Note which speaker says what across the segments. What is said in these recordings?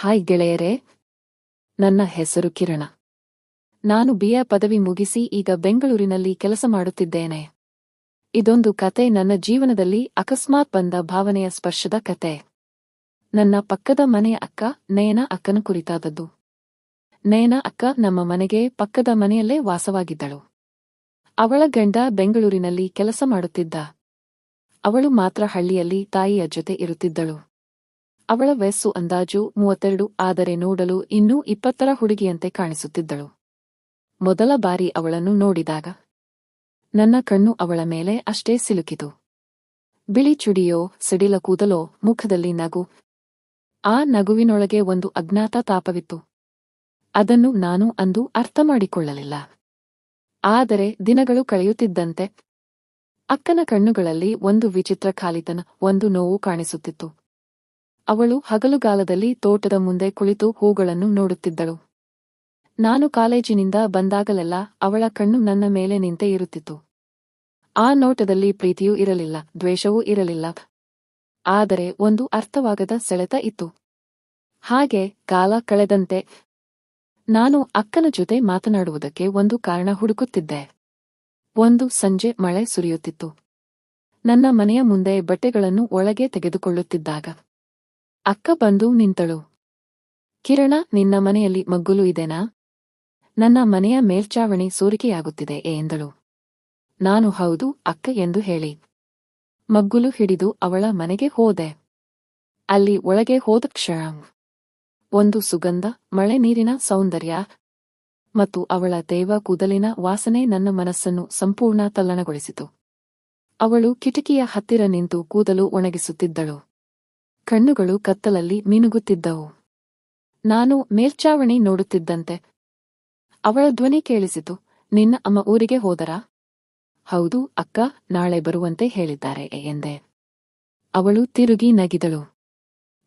Speaker 1: Hi ಗೆಳೆಯರೇ, ನನ್ನ ಹೆಸರು ಕಿರಣ. ನಾನು BA ಪದವಿ ಮುಗಿಸಿ ಈಗ ಬೆಂಗಳೂರಿನಲ್ಲಿ ಕೆಲಸ ಮಾಡುತ್ತಿದ್ದೇನೆ. ಇದೊಂದು ಕತೆ ನನ್ನ ಜೀವನದಲ್ಲಿ ಅಕಸ್ಮಾತ್ ಬಂದ ಭಾವನೆಯ ಸ್ಪರ್ಶದ ಕತೆ. ನನ್ನ ಪಕ್ಕದ ಮನೆಯ ಅಕ್ಕ ನಯನ ಅಕ್ಕನ ಕುರಿತಾದದ್ದು. ನಯನ ಅಕ್ಕ ನಮ್ಮ ಮನೆಗೆ ಪಕ್ಕದ ಮನೆಯಲ್ಲೇ ವಾಸವಾಗಿದ್ದಳು. ಅವಳ ಗಂಡ ಬೆಂಗಳೂರಿನಲ್ಲಿ ಕೆಲಸ ಮಾಡುತ್ತಿದ್ದ. ಅವಳು ಮಾತ್ರ ಹಳ್ಳಿಯಲ್ಲಿ ತಾಯಿಯ ಜೊತೆ ಇರುತ್ತಿದ್ದಳು. ಅವಳ ವಯಸ್ಸು ಅಂದಾಜು 32, ಆದರೆ ನೋಡಲು ಇನ್ನೂ 20ರ ಹುಡುಗಿಯಂತೆ ಕಾಣಿಸುತ್ತಿದ್ದಳು. ಮೊದಲ ಬಾರಿ ಅವಳನ್ನು ನೋಡಿದಾಗ ನನ್ನ ಕಣ್ಣು ಅವಳ ಮೇಲೆ ಅಷ್ಟೇ ಸಿಲುಕಿತು. ಬಿಳಿ ಚುಡಿಯೋ, ಸಿಡಿಲ ಕೂದಲೋ, ಮುಖದಲ್ಲಿ ನಗು. ಆ ನಗುವಿನೊಳಗೆ ಒಂದು ಅಜ್ಞಾತ ತಾಪವಿತ್ತು. ಅದನ್ನು ನಾನು ಅಂದು ಅರ್ಥ ಮಾಡಿಕೊಳ್ಳಲಿಲ್ಲ. ಆದರೆ ದಿನಗಳು ಕಳೆಯುತ್ತಿದ್ದಂತೆ ಅಕ್ಕನ ಕಣ್ಣುಗಳಲ್ಲಿ ಒಂದು ವಿಚಿತ್ರ ಖಾಲಿತನ, ಒಂದು ನೋವು ಕಾಣಿಸುತ್ತಿತ್ತು. ಅವಳು ಹಗಲುಗಾಲದಲ್ಲಿ ತೋಟದ ಮುಂದೆ ಕುಳಿತು ಹೂಗಳನ್ನು ನೋಡುತ್ತಿದ್ದಳು. ನಾನು ಕಾಲೇಜಿನಿಂದ ಬಂದಾಗಲೆಲ್ಲ ಅವಳ ಕಣ್ಣು ನನ್ನ ಮೇಲೆ ನಿಂತೇ ಇರುತ್ತಿತ್ತು. ಆ ನೋಟದಲ್ಲಿ ಪ್ರೀತಿಯೂ ಇರಲಿಲ್ಲ, ದ್ವೇಷವೂ ಇರಲಿಲ್ಲ. ಆದರೆ ಒಂದು ಅರ್ಥವಾಗದ ಸೆಳೆತ ಇತ್ತು. ಹಾಗೆ ಕಾಲ ಕಳೆದಂತೆ ನಾನು ಅಕ್ಕನ ಜೊತೆ ಮಾತನಾಡುವುದಕ್ಕೆ ಒಂದು ಕಾರಣ ಹುಡುಕುತ್ತಿದ್ದೆ. ಒಂದು ಸಂಜೆ ಮಳೆ ಸುರಿಯುತ್ತಿತ್ತು. ನನ್ನ ಮನೆಯ ಮುಂದೆ ಬಟ್ಟೆಗಳನ್ನು ಒಳಗೆ ತೆಗೆದುಕೊಳ್ಳುತ್ತಿದ್ದಾಗ ಅಕ್ಕ ಬಂದು ನಿಂತಳು. ಕಿರಣ, ನಿನ್ನ ಮನೆಯಲ್ಲಿ ಮಗ್ಗುಲು ಇದೆನಾ? ನನ್ನ ಮನೆಯ ಮೇಲ್ಚಾವಣಿ ಸೋರಿಕೆಯಾಗುತ್ತಿದೆ ಎಂದಳು. ನಾನು ಹೌದು ಅಕ್ಕ ಎಂದು ಹೇಳಿ ಮಗ್ಗುಲು ಹಿಡಿದು ಅವಳ ಮನೆಗೆ ಹೋದೆ. ಅಲ್ಲಿ ಒಳಗೆ ಹೋದ ಕ್ಷಣ ಒಂದು ಸುಗಂಧ, ಮಳೆ ನೀರಿನ ಸೌಂದರ್ಯ ಮತ್ತು ಅವಳ ತೇವ ಕೂದಲಿನ ವಾಸನೆ ನನ್ನ ಮನಸ್ಸನ್ನು ಸಂಪೂರ್ಣ ತಲ್ಲಣಗೊಳಿಸಿತು. ಅವಳು ಕಿಟಕಿಯ ಹತ್ತಿರ ನಿಂತು ಕೂದಲು ಒಣಗಿಸುತ್ತಿದ್ದಳು. ಕಣ್ಣುಗಳು ಕತ್ತಲಲ್ಲಿ ಮಿನುಗುತ್ತಿದ್ದವು. ನಾನು ಮೇಲ್ಚಾವಣಿ ನೋಡುತ್ತಿದ್ದಂತೆ ಅವಳ ಧ್ವನಿ ಕೇಳಿಸಿತು. ನಿನ್ನ ಅಮ್ಮ ಊರಿಗೆ ಹೋದರಾ? ಹೌದು ಅಕ್ಕ, ನಾಳೆ ಬರುವಂತೆ ಹೇಳಿದ್ದಾರೆ ಎಂದೆ. ಅವಳು ತಿರುಗಿ ನಗಿದಳು.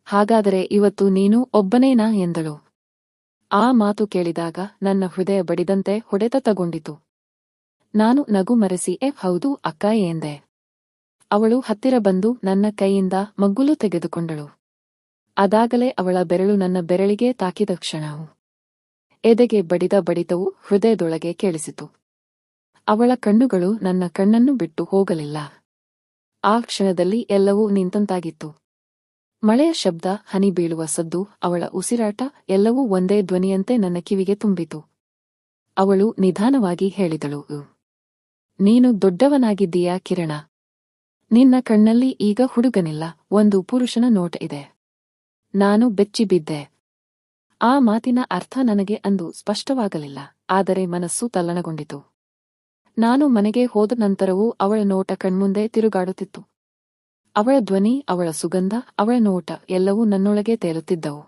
Speaker 1: ಹಾಗಾದರೆ ಇವತ್ತು ನೀನು ಒಬ್ಬನೇನಾ ಎಂದಳು. ಆ ಮಾತು ಕೇಳಿದಾಗ ನನ್ನ ಹೃದಯ ಬಡಿದಂತೆ ಹೊಡೆತ ತಗೊಂಡಿತು. ನಾನು ನಗು ಮರೆಸಿ ಹೌದು ಅಕ್ಕ ಎಂದೆ. ಅವಳು ಹತ್ತಿರ ಬಂದು ನನ್ನ ಕೈಯಿಂದ ಮಗ್ಗುಲು ತೆಗೆದುಕೊಂಡಳು. ಅದಾಗಲೇ ಅವಳ ಬೆರಳು ನನ್ನ ಬೆರಳಿಗೆ ತಾಕಿದ ಕ್ಷಣವು ಎದೆಗೆ ಬಡಿದ ಬಡಿತವು ಹೃದಯದೊಳಗೆ ಕೇಳಿಸಿತು. ಅವಳ ಕಣ್ಣುಗಳು ನನ್ನ ಕಣ್ಣನ್ನು ಬಿಟ್ಟು ಹೋಗಲಿಲ್ಲ. ಆ ಕ್ಷಣದಲ್ಲಿ ಎಲ್ಲವೂ ನಿಂತಂತಾಗಿತ್ತು. ಮಳೆಯ ಶಬ್ದ, ಹನಿ ಬೀಳುವ ಸದ್ದು, ಅವಳ ಉಸಿರಾಟ ಎಲ್ಲವೂ ಒಂದೇ ಧ್ವನಿಯಂತೆ ನನ್ನ ಕಿವಿಗೆ ತುಂಬಿತು. ಅವಳು ನಿಧಾನವಾಗಿ ಹೇಳಿದಳು, ನೀನು ದೊಡ್ಡವನಾಗಿದ್ದೀಯಾ ಕಿರಣ. ನಿನ್ನ ಕಣ್ಣಲ್ಲಿ ಈಗ ಹುಡುಗನಿಲ್ಲ, ಒಂದು ಪುರುಷನ ನೋಟ ಇದೆ. ನಾನು ಬೆಚ್ಚಿಬಿದ್ದೆ. ಆ ಮಾತಿನ ಅರ್ಥ ನನಗೆ ಅಂದು ಸ್ಪಷ್ಟವಾಗಲಿಲ್ಲ, ಆದರೆ ಮನಸ್ಸು ತಲ್ಲಣಗೊಂಡಿತು. ನಾನು ಮನೆಗೆ ಹೋದ ನಂತರವೂ ಅವಳ ನೋಟ ಕಣ್ಮುಂದೆ ತಿರುಗಾಡುತ್ತಿತ್ತು. ಅವಳ ಧ್ವನಿ, ಅವಳ ಸುಗಂಧ, ಅವಳ ನೋಟ ಎಲ್ಲವೂ ನನ್ನೊಳಗೆ ತೇಲುತ್ತಿದ್ದವು.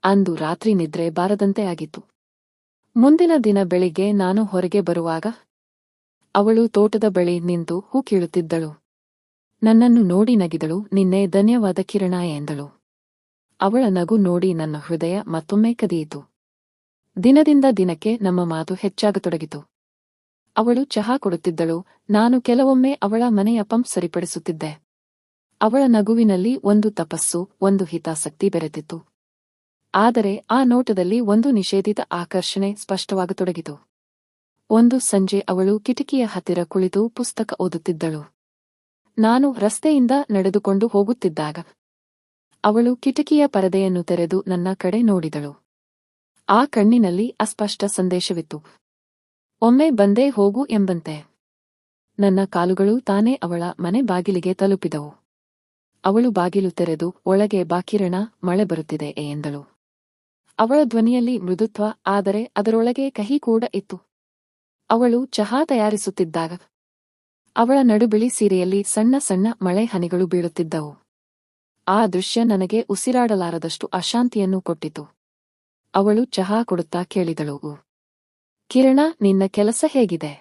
Speaker 1: ಅಂದು ರಾತ್ರಿ ನಿದ್ರೆ ಬಾರದಂತೆ ಆಗಿತ್ತು. ಮುಂದಿನ ದಿನ ಬೆಳಿಗ್ಗೆ ನಾನು ಹೊರಗೆ ಬರುವಾಗ ಅವಳು ತೋಟದ ಬಳಿ ನಿಂತು ಹೂ ಕೀಳುತ್ತಿದ್ದಳು. ನನ್ನನ್ನು ನೋಡಿ ನಗಿದಳು. ನಿನ್ನೆ ಧನ್ಯವಾದ ಕಿರಣ ಎಂದಳು. ಅವಳ ನಗು ನೋಡಿ ನನ್ನ ಹೃದಯ ಮತ್ತೊಮ್ಮೆ ಕದಿಯಿತು. ದಿನದಿಂದ ದಿನಕ್ಕೆ ನಮ್ಮ ಮಾತು ಹೆಚ್ಚಾಗತೊಡಗಿತು. ಅವಳು ಚಹಾ ಕೊಡುತ್ತಿದ್ದಳು. ನಾನು ಕೆಲವೊಮ್ಮೆ ಅವಳ ಮನೆಯ ಪಂಪ್ ಸರಿಪಡಿಸುತ್ತಿದ್ದೆ. ಅವಳ ನಗುವಿನಲ್ಲಿ ಒಂದು ತಪಸ್ಸು, ಒಂದು ಹಿತಾಸಕ್ತಿ ಬೆರೆತಿತ್ತು. ಆದರೆ ಆ ನೋಟದಲ್ಲಿ ಒಂದು ನಿಷೇಧಿತ ಆಕರ್ಷಣೆ ಸ್ಪಷ್ಟವಾಗತೊಡಗಿತು. ಒಂದು ಸಂಜೆ ಅವಳು ಕಿಟಕಿಯ ಹತ್ತಿರ ಕುಳಿತು ಪುಸ್ತಕ ಓದುತ್ತಿದ್ದಳು. ನಾನು ರಸ್ತೆಯಿಂದ ನಡೆದುಕೊಂಡು ಹೋಗುತ್ತಿದ್ದಾಗ ಅವಳು ಕಿಟಕಿಯ ಪರದೆಯನ್ನು ತೆರೆದು ನನ್ನ ಕಡೆ ನೋಡಿದಳು. ಆ ಕಣ್ಣಿನಲ್ಲಿ ಅಸ್ಪಷ್ಟ ಸಂದೇಶವಿತ್ತು. ಒಮ್ಮೆ ಬಂದೇ ಹೋಗು ಎಂಬಂತೆ. ನನ್ನ ಕಾಲುಗಳು ತಾನೇ ಅವಳ ಮನೆ ಬಾಗಿಲಿಗೆ ತಲುಪಿದವು. ಅವಳು ಬಾಗಿಲು ತೆರೆದು, ಒಳಗೆ ಬಾ ಕಿರಣ, ಮಳೆ ಬರುತ್ತಿದೆ ಎಂದಳು. ಅವಳ ಧ್ವನಿಯಲ್ಲಿ ಮೃದುತ್ವ, ಆದರೆ ಅದರೊಳಗೆ ಕಹಿ ಕೂಡ ಇತ್ತು. ಅವಳು ಚಹಾ ತಯಾರಿಸುತ್ತಿದ್ದಾಗ ಅವಳ ನಡುಬಿಳಿ ಸೀರೆಯಲ್ಲಿ ಸಣ್ಣ ಸಣ್ಣ ಮಳೆ ಹನಿಗಳು ಬೀಳುತ್ತಿದ್ದವು. ಆ ದೃಶ್ಯ ನನಗೆ ಉಸಿರಾಡಲಾರದಷ್ಟು ಅಶಾಂತಿಯನ್ನು ಕೊಟ್ಟಿತು. ಅವಳು ಚಹಾ ಕೊಡುತ್ತಾ ಕೇಳಿದಳು, ಕಿರಣ, ನಿನ್ನ ಕೆಲಸ ಹೇಗಿದೆ?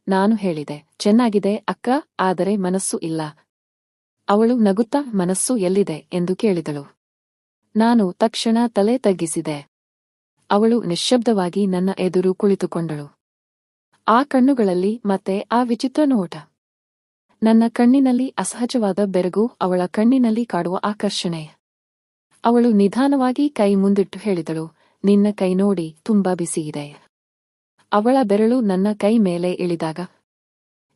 Speaker 1: ನಾನು ಹೇಳಿದೆ, ಚೆನ್ನಾಗಿದೆ ಅಕ್ಕ, ಆದರೆ ಮನಸ್ಸು ಇಲ್ಲ. ಅವಳು ನಗುತ್ತಾ, ಮನಸ್ಸು ಎಲ್ಲಿದೆ ಎಂದು ಕೇಳಿದಳು. ನಾನು ತಕ್ಷಣ ತಲೆ ತಗ್ಗಿಸಿದೆ. ಅವಳು ನಿಶ್ಶಬ್ದವಾಗಿ ನನ್ನ ಎದುರು ಕುಳಿತುಕೊಂಡಳು. ಆ ಕಣ್ಣುಗಳಲ್ಲಿ ಮತ್ತೆ ಆ ವಿಚಿತ್ರ ನೋಟ. ನನ್ನ ಕಣ್ಣಿನಲ್ಲಿ ಅಸಹಜವಾದ ಬೆರಗು, ಅವಳ ಕಣ್ಣಿನಲ್ಲಿ ಕಾಡುವ ಆಕರ್ಷಣೆ. ಅವಳು ನಿಧಾನವಾಗಿ ಕೈ ಮುಂದಿಟ್ಟು ಹೇಳಿದಳು, ನಿನ್ನ ಕೈ ನೋಡಿ ತುಂಬಾ ಬಿಸಿಯಿದೆ. ಅವಳ ಬೆರಳು ನನ್ನ ಕೈ ಮೇಲೆ ಇಳಿದಾಗ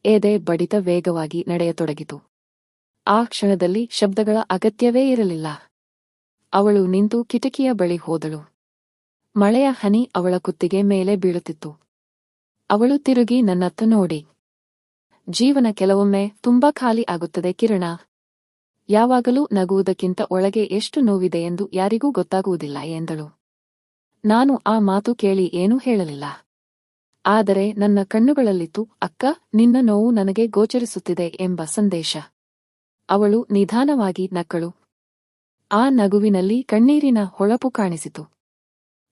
Speaker 1: ಎದೆ ಬಡಿತ ವೇಗವಾಗಿ ನಡೆಯತೊಡಗಿತು. ಆ ಕ್ಷಣದಲ್ಲಿ ಶಬ್ದಗಳ ಅಗತ್ಯವೇ ಇರಲಿಲ್ಲ. ಅವಳು ನಿಂತು ಕಿಟಕಿಯ ಬಳಿ ಹೋದಳು. ಮಳೆಯ ಹನಿ ಅವಳ ಕುತ್ತಿಗೆ ಮೇಲೆ ಬೀಳುತ್ತಿತ್ತು. ಅವಳು ತಿರುಗಿ ನನ್ನತ್ತ ನೋಡಿ, ಜೀವನ ಕೆಲವೊಮ್ಮೆ ತುಂಬಾ ಖಾಲಿ ಆಗುತ್ತದೆ ಕಿರಣ. ಯಾವಾಗಲೂ ನಗುವುದಕ್ಕಿಂತ ಒಳಗೆ ಎಷ್ಟು ನೋವಿದೆ ಎಂದು ಯಾರಿಗೂ ಗೊತ್ತಾಗುವುದಿಲ್ಲ ಎಂದಳು. ನಾನು ಆ ಮಾತು ಕೇಳಿ ಏನೂ ಹೇಳಲಿಲ್ಲ. ಆದರೆ ನನ್ನ ಕಣ್ಣುಗಳಲ್ಲಿತ್ತು, ಅಕ್ಕ, ನಿನ್ನ ನೋವು ನನಗೆ ಗೋಚರಿಸುತ್ತಿದೆ ಎಂಬ ಸಂದೇಶ. ಅವಳು ನಿಧಾನವಾಗಿ ನಕ್ಕಳು. ಆ ನಗುವಿನಲ್ಲಿ ಕಣ್ಣೀರಿನ ಹೊಳಪು ಕಾಣಿಸಿತು.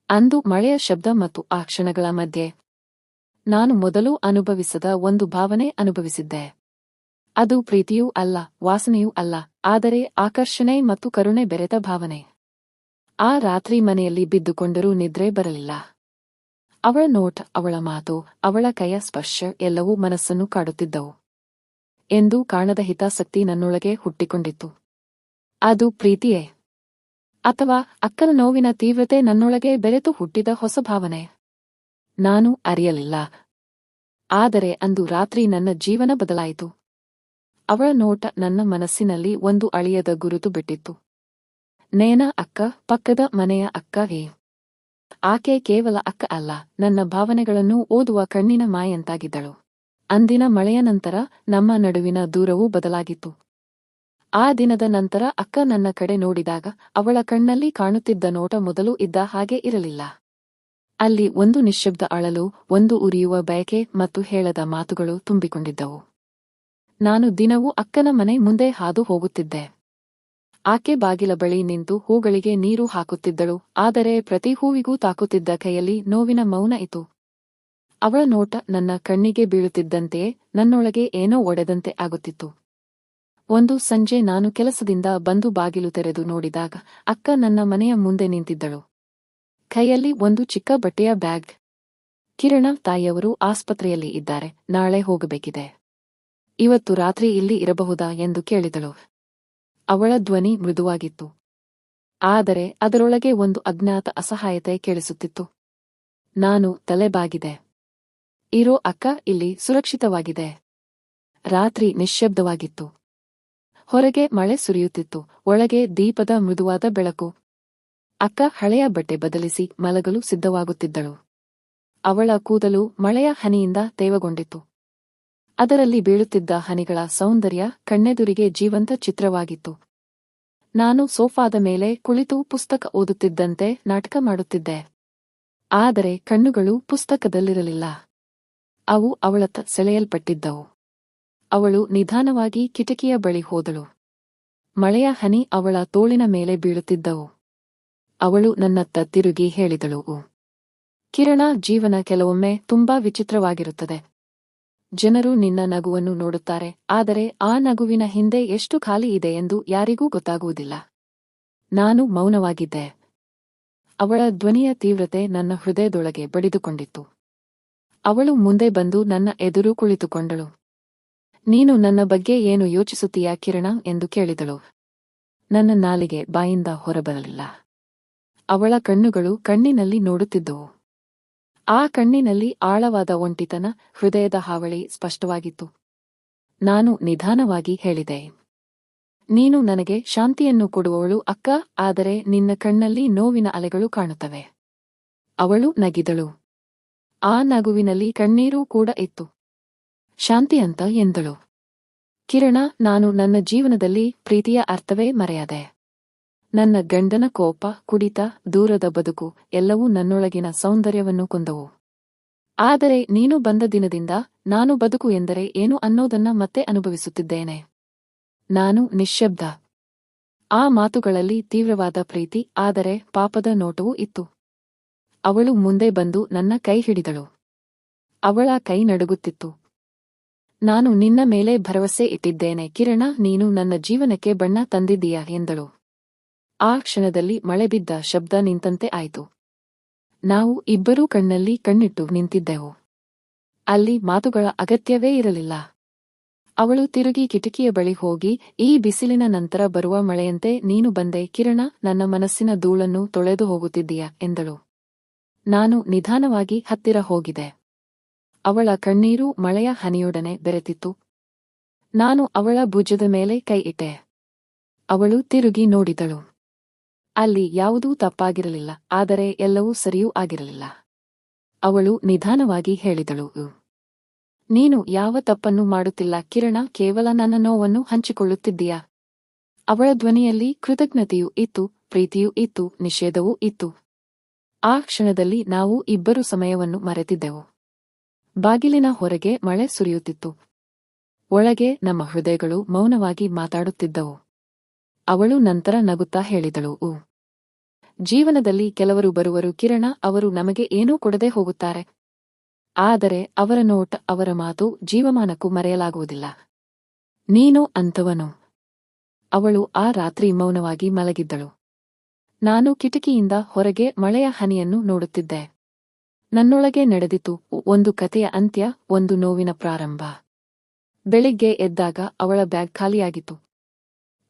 Speaker 1: ಅಂದು ಮಳೆಯ ಶಬ್ದ ಮತ್ತು ಆ ಕ್ಷಣಗಳ ಮಧ್ಯೆ ನಾನು ಮೊದಲು ಅನುಭವಿಸದ ಒಂದು ಭಾವನೆ ಅನುಭವಿಸಿದ್ದೆ. ಅದು ಪ್ರೀತಿಯೂ ಅಲ್ಲ, ವಾಸನೆಯೂ ಅಲ್ಲ, ಆದರೆ ಆಕರ್ಷಣೆ ಮತ್ತು ಕರುಣೆ ಬೆರೆತ ಭಾವನೆ. ಆ ರಾತ್ರಿ ಮನೆಯಲ್ಲಿ ಬಿದ್ದುಕೊಂಡರೂ ನಿದ್ರೆ ಬರಲಿಲ್ಲ. ಅವಳ ನೋಟ, ಅವಳ ಮಾತು, ಅವಳ ಕೈಯ ಸ್ಪರ್ಶ ಎಲ್ಲವೂ ಮನಸ್ಸನ್ನು ಕಾಡುತ್ತಿದ್ದವು. ಎಂದು ಕಾಣದ ಹಿತಾಸಕ್ತಿ ನನ್ನೊಳಗೆ ಹುಟ್ಟಿಕೊಂಡಿತ್ತು. ಅದು ಪ್ರೀತಿಯೇ? ಅಥವಾ ಅಕ್ಕನ ನೋವಿನ ತೀವ್ರತೆ ನನ್ನೊಳಗೆ ಬೆರೆತು ಹುಟ್ಟಿದ ಹೊಸ ಭಾವನೆ? ನಾನು ಅರಿಯಲಿಲ್ಲ. ಆದರೆ ಅಂದು ರಾತ್ರಿ ನನ್ನ ಜೀವನ ಬದಲಾಯಿತು. ಅವಳ ನೋಟ ನನ್ನ ಮನಸ್ಸಿನಲ್ಲಿ ಒಂದು ಅಳಿಯದ ಗುರುತು ಬಿಟ್ಟಿತ್ತು. ನೇನಾ ಅಕ್ಕ, ಪಕ್ಕದ ಮನೆಯ ಅಕ್ಕವೇ. ಆಕೆ ಕೇವಲ ಅಕ್ಕ ಅಲ್ಲ, ನನ್ನ ಭಾವನೆಗಳನ್ನು ಓದುವ ಕಣ್ಣಿನ ಮಾಯಂತಾಗಿದ್ದಳು. ಅಂದಿನ ಮಳೆಯ ನಂತರ ನಮ್ಮ ನಡುವಿನ ದೂರವೂ ಬದಲಾಗಿತ್ತು. ಆ ದಿನದ ನಂತರ ಅಕ್ಕ ನನ್ನ ಕಡೆ ನೋಡಿದಾಗ ಅವಳ ಕಣ್ಣಲ್ಲಿ ಕಾಣುತ್ತಿದ್ದ ನೋಟ ಮೊದಲು ಇದ್ದ ಹಾಗೆ ಇರಲಿಲ್ಲ. ಅಲ್ಲಿ ಒಂದು ನಿಶ್ಶಬ್ದ ಅಳಲು, ಒಂದು ಉರಿಯುವ ಬಯಕೆ ಮತ್ತು ಹೇಳದ ಮಾತುಗಳು ತುಂಬಿಕೊಂಡಿದ್ದವು. ನಾನು ದಿನವೂ ಅಕ್ಕನ ಮನೆ ಮುಂದೆ ಹಾದು ಹೋಗುತ್ತಿದ್ದೆ. ಆಕೆ ಬಾಗಿಲ ಬಳಿ ನಿಂತು ಹೂಗಳಿಗೆ ನೀರು ಹಾಕುತ್ತಿದ್ದಳು, ಆದರೆ ಪ್ರತಿ ಹೂವಿಗೂ ತಾಕುತ್ತಿದ್ದ ಕೈಯಲ್ಲಿ ನೋವಿನ ಮೌನ ಇತ್ತು. ಅವಳ ನೋಟ ನನ್ನ ಕಣ್ಣಿಗೆ ಬೀಳುತ್ತಿದ್ದಂತೆಯೇ ನನ್ನೊಳಗೆ ಏನೋ ಒಡೆದಂತೆ ಆಗುತ್ತಿತ್ತು. ಒಂದು ಸಂಜೆ ನಾನು ಕೆಲಸದಿಂದ ಬಂದು ಬಾಗಿಲು ತೆರೆದು ನೋಡಿದಾಗ ಅಕ್ಕ ನನ್ನ ಮನೆಯ ಮುಂದೆ ನಿಂತಿದ್ದಳು. ಕೈಯಲ್ಲಿ ಒಂದು ಚಿಕ್ಕ ಬಟ್ಟೆಯ ಬ್ಯಾಗ್. ಕಿರಣ, ತಾಯಿಯವರು ಆಸ್ಪತ್ರೆಯಲ್ಲಿ ಇದ್ದಾರೆ, ನಾಳೆ ಹೋಗಬೇಕಿದೆ. ಇವತ್ತು ರಾತ್ರಿ ಇಲ್ಲಿ ಇರಬಹುದಾ ಎಂದು ಕೇಳಿದಳು. ಅವಳ ಧ್ವನಿ ಮೃದುವಾಗಿತ್ತು. ಆದರೆ ಅದರೊಳಗೆ ಒಂದು ಅಜ್ಞಾತ ಅಸಹಾಯತೆ ಕೇಳಿಸುತ್ತಿತ್ತು. ನಾನು ತಲೆಬಾಗಿದೆ. ಇರೋ ಅಕ್ಕ, ಇಲ್ಲಿ ಸುರಕ್ಷಿತವಾಗಿದೆ. ರಾತ್ರಿ ನಿಶ್ಶಬ್ದವಾಗಿತ್ತು. ಹೊರಗೆ ಮಳೆ ಸುರಿಯುತ್ತಿತ್ತು, ಒಳಗೆ ದೀಪದ ಮೃದುವಾದ ಬೆಳಕು. ಅಕ್ಕ ಹಳೆಯ ಬಟ್ಟೆ ಬದಲಿಸಿ ಮಲಗಲು ಸಿದ್ಧವಾಗುತ್ತಿದ್ದಳು. ಅವಳ ಕೂದಲು ಮಳೆಯ ಹನಿಯಿಂದ ತೇವಗೊಂಡಿತ್ತು. ಅದರಲ್ಲಿ ಬೀಳುತ್ತಿದ್ದ ಹನಿಗಳ ಸೌಂದರ್ಯ ಕಣ್ಣೆದುರಿಗೆ ಜೀವಂತ ಚಿತ್ರವಾಗಿತ್ತು. ನಾನು ಸೋಫಾದ ಮೇಲೆ ಕುಳಿತು ಪುಸ್ತಕ ಓದುತ್ತಿದ್ದಂತೆ ನಾಟಕ ಮಾಡುತ್ತಿದ್ದೆ. ಆದರೆ ಕಣ್ಣುಗಳು ಪುಸ್ತಕದಲ್ಲಿರಲಿಲ್ಲ. ಅವು ಅವಳತ್ತ ಸೆಳೆಯಲ್ಪಟ್ಟಿದ್ದವು. ಅವಳು ನಿಧಾನವಾಗಿ ಕಿಟಕಿಯ ಬಳಿ ಹೋದಳು. ಮಳೆಯ ಹನಿ ಅವಳ ತೋಳಿನ ಮೇಲೆ ಬೀಳುತ್ತಿದ್ದವು. ಅವಳು ನನ್ನತ್ತ ತಿರುಗಿ ಹೇಳಿದಳು, ಕಿರಣ, ಜೀವನ ಕೆಲವೊಮ್ಮೆ ತುಂಬಾ ವಿಚಿತ್ರವಾಗಿರುತ್ತದೆ. ಜನರು ನಿನ್ನ ನಗುವನ್ನು ನೋಡುತ್ತಾರೆ, ಆದರೆ ಆ ನಗುವಿನ ಹಿಂದೆ ಎಷ್ಟು ಖಾಲಿ ಇದೆ ಎಂದು ಯಾರಿಗೂ ಗೊತ್ತಾಗುವುದಿಲ್ಲ. ನಾನು ಮೌನವಾಗಿದ್ದೆ. ಅವಳ ಧ್ವನಿಯ ತೀವ್ರತೆ ನನ್ನ ಹೃದಯದೊಳಗೆ ಬಡಿದುಕೊಂಡಿತ್ತು. ಅವಳು ಮುಂದೆ ಬಂದು ನನ್ನ ಎದುರು ಕುಳಿತುಕೊಂಡಳು. ನೀನು ನನ್ನ ಬಗ್ಗೆ ಏನು ಯೋಚಿಸುತ್ತೀಯಾ ಕಿರಣ ಎಂದು ಕೇಳಿದಳು. ನನ್ನ ನಾಲಿಗೆ ಬಾಯಿಂದ ಹೊರಬರಲಿಲ್ಲ. ಅವಳ ಕಣ್ಣುಗಳು ಕಣ್ಣಿನಲ್ಲಿ ನೋಡುತ್ತಿದ್ದವು. ಆ ಕಣ್ಣಿನಲ್ಲಿ ಆಳವಾದ ಒಂಟಿತನ, ಹೃದಯದ ಹಾವಳಿ ಸ್ಪಷ್ಟವಾಗಿತ್ತು. ನಾನು ನಿಧಾನವಾಗಿ ಹೇಳಿದೆ, ನೀನು ನನಗೆ ಶಾಂತಿಯನ್ನು ಕೊಡುವವಳು ಅಕ್ಕ, ಆದರೆ ನಿನ್ನ ಕಣ್ಣಲ್ಲಿ ನೋವಿನ ಅಲೆಗಳು ಕಾಣುತ್ತವೆ. ಅವಳು ನಗಿದಳು. ಆ ನಗುವಿನಲ್ಲಿ ಕಣ್ಣೀರೂ ಕೂಡ ಇತ್ತು. ಶಾಂತಿ ಅಂತ ಎಂದಳು. ಕಿರಣ, ನಾನು ನನ್ನ ಜೀವನದಲ್ಲಿ ಪ್ರೀತಿಯ ಅರ್ಥವೇ ಮರೆಯದೆ. ನನ್ನ ಗಂಡನ ಕೋಪ, ಕುಡಿತ, ದೂರದ ಬದುಕು ಎಲ್ಲವೂ ನನ್ನೊಳಗಿನ ಸೌಂದರ್ಯವನ್ನು ಕೊಂದವು. ಆದರೆ ನೀನು ಬಂದ ದಿನದಿಂದ ನಾನು ಬದುಕು ಎಂದರೆ ಏನು ಅನ್ನೋದನ್ನ ಮತ್ತೆ ಅನುಭವಿಸುತ್ತಿದ್ದೇನೆ. ನಾನು ನಿಶ್ಶಬ್ದ. ಆ ಮಾತುಗಳಲ್ಲಿ ತೀವ್ರವಾದ ಪ್ರೀತಿ, ಆದರೆ ಪಾಪದ ನೋಟವೂ ಇತ್ತು. ಅವಳು ಮುಂದೆ ಬಂದು ನನ್ನ ಕೈ ಹಿಡಿದಳು. ಅವಳ ಕೈ ನಡುಗುತ್ತಿತ್ತು. ನಾನು ನಿನ್ನ ಮೇಲೆ ಭರವಸೆ ಇಟ್ಟಿದ್ದೇನೆ ಕಿರಣ, ನೀನು ನನ್ನ ಜೀವನಕ್ಕೆ ಬಣ್ಣ ತಂದಿದ್ದೀಯಾ ಎಂದಳು. ಆ ಕ್ಷಣದಲ್ಲಿ ಮಳೆ ಬಿದ್ದ ಶಬ್ದ ನಿಂತಂತೆ ಆಯಿತು. ನಾವು ಇಬ್ಬರೂ ಕಣ್ಣಲ್ಲಿ ಕಣ್ಣಿಟ್ಟು ನಿಂತಿದ್ದೆವು. ಅಲ್ಲಿ ಮಾತುಗಳ ಅಗತ್ಯವೇ ಇರಲಿಲ್ಲ. ಅವಳು ತಿರುಗಿ ಕಿಟಕಿಯ ಬಳಿ ಹೋಗಿ, ಈ ಬಿಸಿಲಿನ ನಂತರ ಬರುವ ಮಳೆಯಂತೆ ನೀನು ಬಂದೆ ಕಿರಣ, ನನ್ನ ಮನಸ್ಸಿನ ಧೂಳನ್ನು ತೊಳೆದು ಹೋಗುತ್ತಿದ್ದೀಯಾ ಎಂದಳು. ನಾನು ನಿಧಾನವಾಗಿ ಹತ್ತಿರ ಹೋಗಿದೆ. ಅವಳ ಕಣ್ಣೀರು ಮಳೆಯ ಹನಿಯೊಡನೆ ಬೆರೆತಿತ್ತು. ನಾನು ಅವಳ ಭುಜದ ಮೇಲೆ ಕೈ ಇಟ್ಟೆ. ಅವಳು ತಿರುಗಿ ನೋಡಿದಳು. ಅಲ್ಲಿ ಯಾವುದೂ ತಪ್ಪಾಗಿರಲಿಲ್ಲ, ಆದರೆ ಎಲ್ಲವೂ ಸರಿಯೂ ಆಗಿರಲಿಲ್ಲ. ಅವಳು ನಿಧಾನವಾಗಿ ಹೇಳಿದಳು, ನೀನು ಯಾವ ತಪ್ಪನ್ನೂ ಮಾಡುತ್ತಿಲ್ಲ ಕಿರಣ, ಕೇವಲ ನನ್ನ ನೋವನ್ನು ಹಂಚಿಕೊಳ್ಳುತ್ತಿದ್ದೀಯಾ. ಅವಳ ಧ್ವನಿಯಲ್ಲಿ ಕೃತಜ್ಞತೆಯೂ ಇತ್ತು, ಪ್ರೀತಿಯೂ ಇತ್ತು, ನಿಷೇಧವೂ ಇತ್ತು. ಆ ಕ್ಷಣದಲ್ಲಿ ನಾವು ಇಬ್ಬರು ಸಮಯವನ್ನು ಮರೆತಿದ್ದೆವು. ಬಾಗಿಲಿನ ಹೊರಗೆ ಮಳೆ ಸುರಿಯುತ್ತಿತ್ತು. ಒಳಗೆ ನಮ್ಮ ಹೃದಯಗಳು ಮೌನವಾಗಿ ಮಾತಾಡುತ್ತಿದ್ದವು. ಅವಳು ನಂತರ ನಗುತ್ತಾ ಹೇಳಿದಳು, ಜೀವನದಲ್ಲಿ ಕೆಲವರು ಬರುವರು ಕಿರಣ, ಅವರು ನಮಗೆ ಏನೂ ಕೊಡದೆ ಹೋಗುತ್ತಾರೆ. ಆದರೆ ಅವರ ನೋಟ, ಅವರ ಮಾತು ಜೀವಮಾನಕ್ಕೂ ಮರೆಯಲಾಗುವುದಿಲ್ಲ. ನೀನು ಅಂಥವನು. ಅವಳು ಆ ರಾತ್ರಿ ಮೌನವಾಗಿ ಮಲಗಿದ್ದಳು. ನಾನು ಕಿಟಕಿಯಿಂದ ಹೊರಗೆ ಮಳೆಯ ಹನಿಯನ್ನು ನೋಡುತ್ತಿದ್ದೆ. ನನ್ನೊಳಗೆ ನಡೆದಿತು ಒಂದು ಕಥೆಯ ಅಂತ್ಯ, ಒಂದು ನೋವಿನ ಪ್ರಾರಂಭ. ಬೆಳಿಗ್ಗೆ ಎದ್ದಾಗ ಅವಳ ಬ್ಯಾಗ್ ಖಾಲಿಯಾಗಿತ್ತು.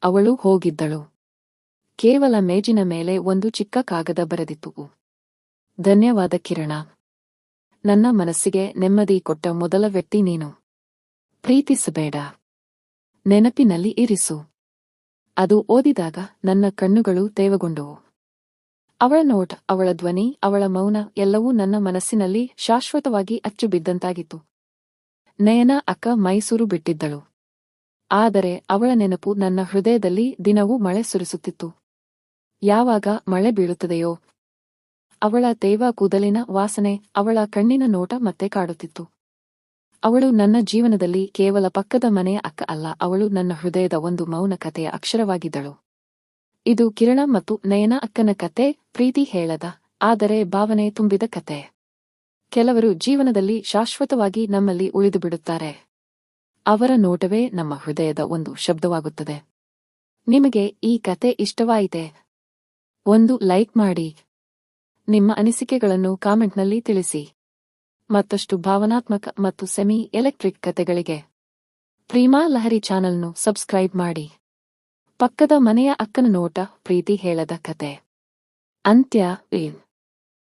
Speaker 1: ಅವಳು ಹೋಗಿದ್ದಳು. ಕೇವಲ ಮೇಜಿನ ಮೇಲೆ ಒಂದು ಚಿಕ್ಕ ಕಾಗದ ಬರೆದಿತ್ತು. ಧನ್ಯವಾದ ಕಿರಣ. ನನ್ನ ಮನಸ್ಸಿಗೆ ನೆಮ್ಮದಿ ಕೊಟ್ಟ ಮೊದಲ ವ್ಯಕ್ತಿ ನೀನು. ಪ್ರೀತಿಸಬೇಡ, ನೆನಪಿನಲ್ಲಿ ಇರಿಸು. ಅದು ಓದಿದಾಗ ನನ್ನ ಕಣ್ಣುಗಳು ತೇವಗೊಂಡವು. ಅವಳ ನೋಟ, ಅವಳ ಧ್ವನಿ, ಅವಳ ಮೌನ ಎಲ್ಲವೂ ನನ್ನ ಮನಸ್ಸಿನಲ್ಲಿ ಶಾಶ್ವತವಾಗಿ ಅಚ್ಚು ಬಿದ್ದಂತಾಗಿತ್ತು. ನಯನ ಅಕ್ಕ ಮೈಸೂರು ಬಿಟ್ಟಿದ್ದಳು. ಆದರೆ ಅವಳ ನೆನಪು ನನ್ನ ಹೃದಯದಲ್ಲಿ ದಿನವೂ ಮಳೆ ಸುರಿಸುತ್ತಿತ್ತು. ಯಾವಾಗ ಮಳೆ ಬೀಳುತ್ತದೆಯೋ ಅವಳ ತೇವ ಕೂದಲಿನ ವಾಸನೆ, ಅವಳ ಕಣ್ಣಿನ ನೋಟ ಮತ್ತೆ ಕಾಡುತ್ತಿತ್ತು. ಅವಳು ನನ್ನ ಜೀವನದಲ್ಲಿ ಕೇವಲ ಪಕ್ಕದ ಮನೆಯ ಅಕ್ಕ ಅಲ್ಲ, ಅವಳು ನನ್ನ ಹೃದಯದ ಒಂದು ಮೌನ ಕಥೆಯ ಅಕ್ಷರವಾಗಿದ್ದಳು. ಇದು ಕಿರಣ ಮತ್ತು ನಯನ ಅಕ್ಕನ ಕತೆ, ಪ್ರೀತಿ ಹೇಳದ, ಆದರೆ ಭಾವನೆ ತುಂಬಿದ ಕತೆ. ಕೆಲವರು ಜೀವನದಲ್ಲಿ ಶಾಶ್ವತವಾಗಿ ನಮ್ಮಲ್ಲಿ ಉಳಿದು ಬಿಡುತ್ತಾರೆ. ಅವರ ನೋಟವೇ ನಮ್ಮ ಹೃದಯದ ಒಂದು ಶಬ್ದವಾಗುತ್ತದೆ. ನಿಮಗೆ ಈ ಕತೆ ಇಷ್ಟವಾಯಿತೆ? ಒಂದು ಲೈಕ್ ಮಾಡಿ. ನಿಮ್ಮ ಅನಿಸಿಕೆಗಳನ್ನು ಕಾಮೆಂಟ್ನಲ್ಲಿ ತಿಳಿಸಿ. ಮತ್ತಷ್ಟು ಭಾವನಾತ್ಮಕ ಮತ್ತು ಸೆಮಿ ಎಲೆಕ್ಟ್ರಿಕ್ ಕತೆಗಳಿಗೆ ಪ್ರೇಮಾ ಲಹರಿ ಚಾನಲ್ನು ಸಬ್ಸ್ಕ್ರೈಬ್ ಮಾಡಿ. ಪಕ್ಕದ ಮನೆಯ ಅಕ್ಕನ ನೋಟ, ಪ್ರೀತಿ ಹೇಳದ ಕತೆ. ಅಂತ್ಯ.